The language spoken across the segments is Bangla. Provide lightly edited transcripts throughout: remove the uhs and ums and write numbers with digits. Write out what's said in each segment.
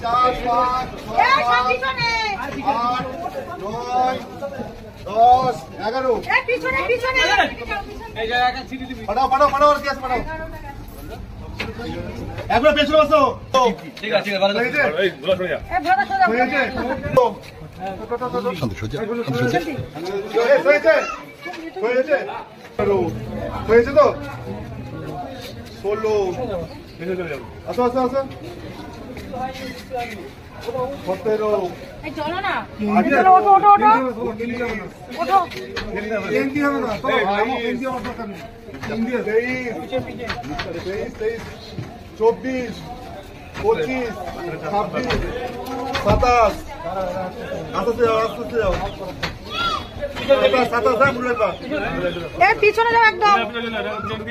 4 5 6 7 8 9 10 11 পিছনে পিছনে এই জায়গাটা ছিড়ে দিবি। পাঠাও পাঠাও পাঠাও আর গ্যাস পাঠাও একবার পেছনে বসো ঠিক আছে ভালো হয়েছে এই গুলো সরে যা। হয়েছে হয়েছে হয়েছে তো 16 ভেতরে চলে যাবো। আসো আসো আসো 17 এই চলো না আগে ওঠো ওঠো ওঠো ওঠো এনডি হবে না তো এনডি অর্ডার করুন ইন্ডিয়া 23 24 25 26 27 আস্তে যাও আস্তে যাও 27 ঘুরে বা এই পিছনে যাও একদম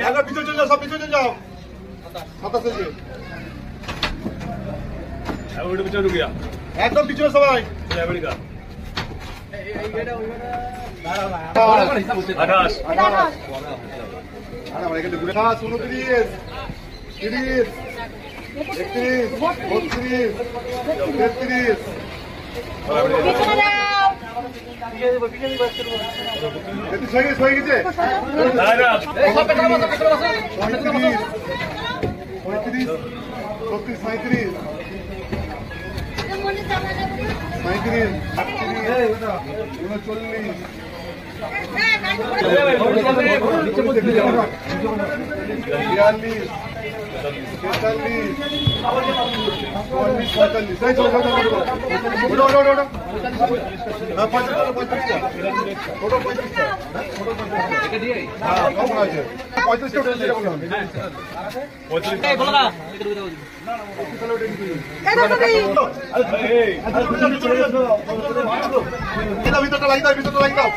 একবার পিছনে চলে যাও সব পিছনে যাও 27 এ আর ওটা পিছনে ঢুকে যা। একদম পিছনে সবাই আমেরিকা। দাঁড়াও 28 এটা না আরে আমরা এখানে ঘুরে 29 30 31 32 33 পিছনে যাও এতে হয়ে গেছে দাঁড়া। এই সব পেছনে বসো, পেছনে বসো। 35 36 37 এই বলো না। ভিতরটা লাগিয়ে দাও ভিতরটা লাগিয়ে দাও